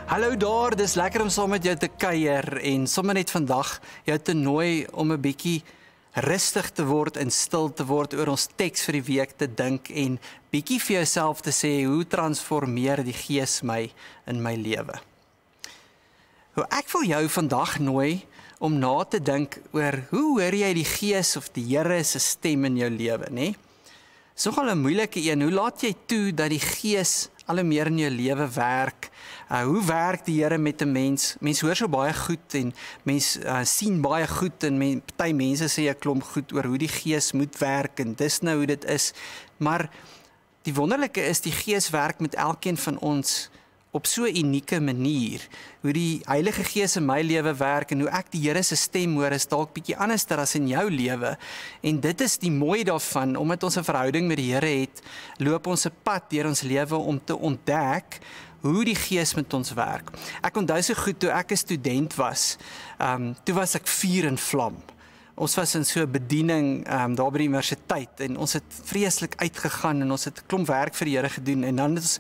Hallo daar, dis lekker om saam met jou te kuier en sommer net vandag jou te nooi om 'n bietjie rustig te word en stil te word oor ons teks vir die week te dink en bietjie vir jouself te sê, hoe transformeer die Gees my in my lewe? Ek wil jou vandag nooi om na te dink oor hoe hoor jy die Gees of die Here se stem in jou lewe, né? Dis nogal 'n moeilike een. Hoe laat jy toe dat die Gees al meer in jou lewe werk? Hoe werk die Here met 'n mens? Mens hoor so baie goed en mens sien baie goed en party mense sê 'n klomp goed oor hoe die Gees moet werk en dis nou hoe dit is. Maar die wonderlike is die Gees werk met elkeen van ons op so 'n unieke manier. Hoe die Heilige Gees in my lewe werk en hoe ek die Here se stem hoor is dalk bietjie anderster as in jou lewe. En dit is die mooi daarvan, omdat ons 'n verhouding met die Here het, loop ons 'n pad deur ons lewe om te ontdek hoe die Gees met ons werk. Ek onthou so goed toe ek 'n student was, toe was ek vuur en vlam. Ons was in so 'n bediening daar by die universiteit en ons het vreeslik uitgegaan en ons het 'n klomp werk vir die Here gedoen en dan het ons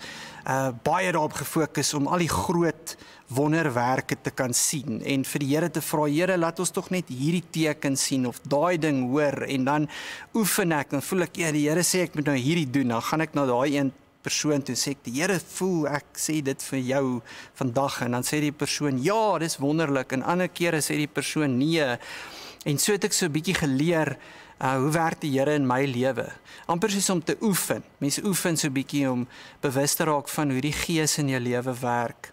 baie daarop gefokus om al die groot wonderwerke te kan sien en vir die Here te vra, Here, laat ons tog net hierdie teken sien of daai ding hoor en dan oefen ek, dan voel ek, ja, die Here sê ek moet nou hierdie doen, dan gaan ek na daai een persoon toe sê ek, die Here voel, ek sê dit vir jou vandag en dan sê die persoon, ja, dis wonderlik en ander kere sê die persoon, nee. En so het ek so 'n bietjie geleer, hoe werk die Here in my lewe? Amper soos om te oefen. Mense oefen so 'n bietjie om bewus te raak van hoe die Gees in jou lewe werk.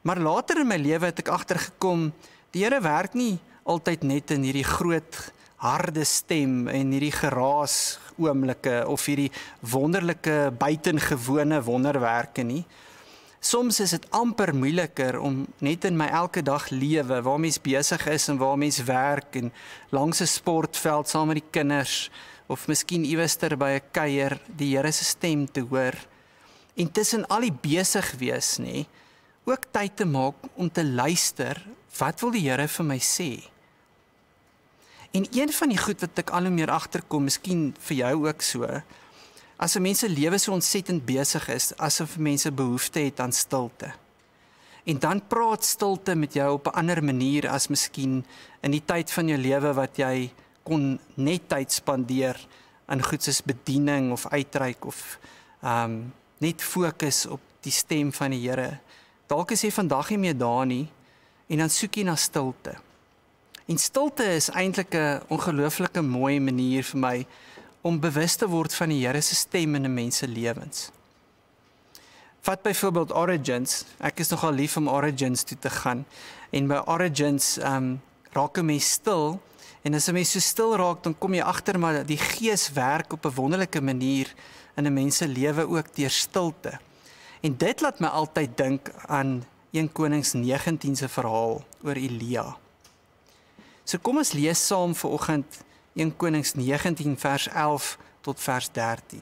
Maar later in my lewe het ek agtergekom, die Here werk nie altyd net in hierdie groot, harde stem en hierdie geraas oomblikke of hierdie wonderlike, buitengewone wonderwerke nie. Soms is dit amper moeiliker om net in my elke dag lewe, waar mens besig is en waar mens werk en langs 'n sportveld saam met die kinders of miskien iewester by 'n kuier die Here se stem te hoor. En tussen al die besig wees, nê, ook tyd te maak om te luister, wat wil die Here vir my sê? En een van die goed wat ek al hoe meer agterkom, miskien vir jou ook so, as 'n mens se lewe so ontsettend besig is, asof mense behoefte het aan stilte. En dan praat stilte met jou op 'n ander manier as miskien in die tyd van jou lewe wat jy kon net tyd spandeer aan goed soos bediening of uitreik of net fokus op die stem van die Here. Dalk is jy vandag nie meer daar nie en dan soek jy na stilte. En stilte is eintlik 'n ongelooflike mooi manier vir my om bewus te word van die Here se stem in 'n mens se lewens. Vat byvoorbeeld Origins. Ek is nogal lief om Origins toe te gaan. En by Origins raak 'n mens stil. En as 'n mens so stil raak, dan kom jy agter maar die Gees werk op 'n wonderlike manier in 'n mens se lewe ook deur stilte. En dit laat my altyd dink aan 1 Konings 19 se verhaal oor Elia. So kom ons lees saam vanoggend 1 Konings 19 vers 11 tot vers 13.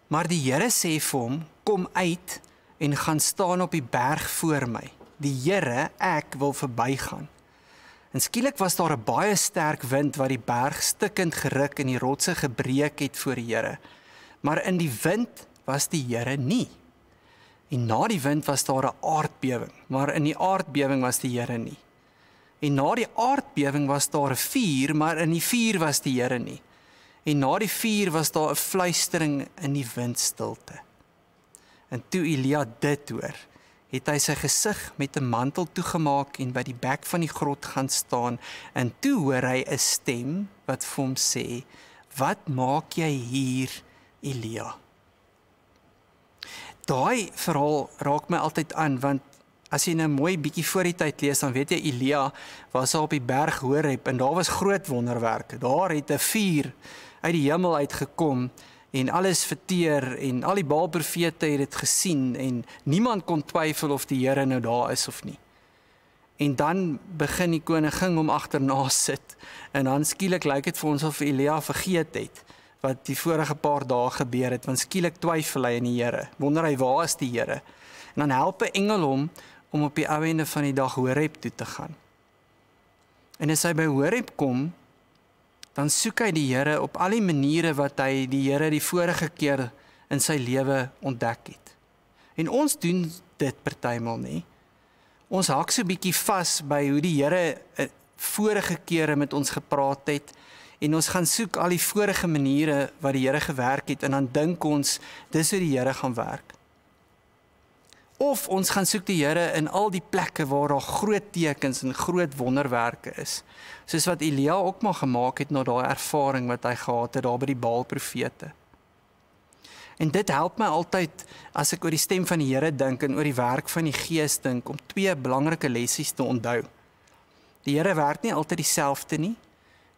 Maar die Here sê vir hom, kom uit en gaan staan op die berg voor my. Die Here, ek wil verbygaan. En skielik was daar 'n baie sterk wind wat die berg stikkend geruk en die rotse gebreek het voor die Here. Maar in die wind was die Here nie. En na die wind was daar 'n aardbewing, maar in die aardbewing was die Here nie. En na die aardbewing was daar 'n vuur, maar in die vuur was die Here nie. En na die vuur was daar 'n fluistering in die windstilte. En toe Elia dit hoor, het hy sy gesig met 'n mantel toegemaak en by die bek van die grot gaan staan. En toe hoor hy 'n stem wat vir hom sê, wat maak jy hier, Elia? Daai verhaal raak my altyd aan, want as jy nou mooi bietjie voor die tyd lees, dan weet jy Elia was daar op die berg Horeb en daar was groot wonderwerke. Daar het 'n vuur uit die hemel uitgekom en alles verteer en al die Baal-profete het dit gesien en niemand kon twyfel of die Here nou daar is of nie. En dan begin die koningin hom agterna sit en dan skielik lyk dit vir ons of Elia vergeet het wat die vorige paar dae gebeur het, want skielik twyfel hy in die Here. Wonder hy, waar is die Here? En dan help 'n engel hom om op die ou einde van die dag Horeb toe te gaan. En as hy by Horeb kom, dan soek hy die Here op al die maniere wat hy die Here die vorige keer in sy lewe ontdek het. En ons doen dit partymal nie. Ons hak so 'n bietjie vas by hoe die Here vorige kere met ons gepraat het en ons gaan soek al die vorige maniere wat die Here gewerk het en dan dink ons dis hoe die Here gaan werk. Of ons gaan soek die Here in al die plekke waar daar groot tekens en groot wonderwerke is. Soos wat Elia ook maar gemaak het na daai ervaring wat hy gehad het daar by die Baal-profete. En dit help my altyd as ek oor die stem van die Here dink en oor die werk van die Gees dink om twee belangrike lessies te onthou. Die Here werk nie altyd dieselfde nie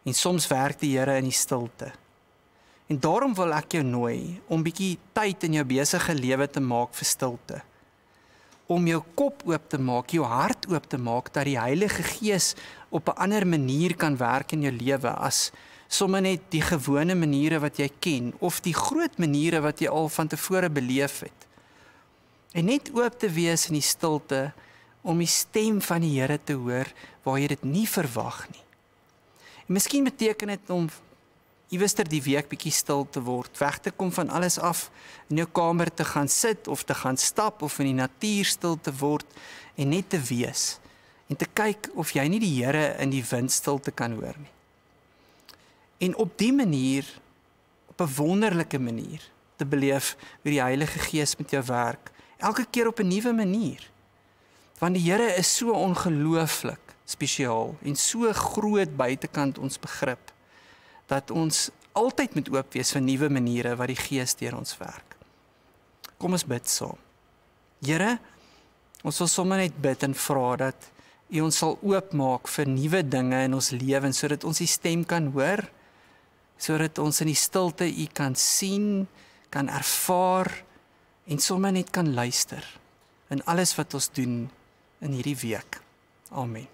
en soms werk die Here in die stilte. En daarom wil ek jou nooi om bietjie tyd in jou besige lewe te maak vir stilte. Om jou kop oop te maak, jou hart oop te maak, dat die Heilige Gees op 'n ander manier kan werk in jou lewe as sommer net die gewone maniere wat jy ken, of die groot maniere wat jy al van tevore beleef het. En net oop te wees in die stilte, om die stem van die Here te hoor, waar jy dit nie verwag nie. En miskien beteken dit om iewester die week bietjie stil te word, weg te kom van alles af, in jou kamer te gaan sit, of te gaan stap, of in die natuur stil te word, en net te wees, en te kyk of jy nie die Here in die windstilte kan hoor nie. En op die manier, op 'n wonderlike manier, te beleef hoe die Heilige Gees met jou werk, elke keer op 'n nuwe manier. Want die Here is so ongelooflik spesiaal, en so groot buitekant ons begrip, dat ons altyd moet oop wees vir nuwe maniere wat die Gees deur ons werk. Kom ons bid saam. Here, ons wil sommer net bid en vra dat U ons sal oopmaak vir nuwe dinge in ons lewens, sodat ons die stem kan hoor, sodat ons in die stilte U kan sien, kan ervaar en sommer net kan luister in alles wat ons doen in hierdie week. Amen.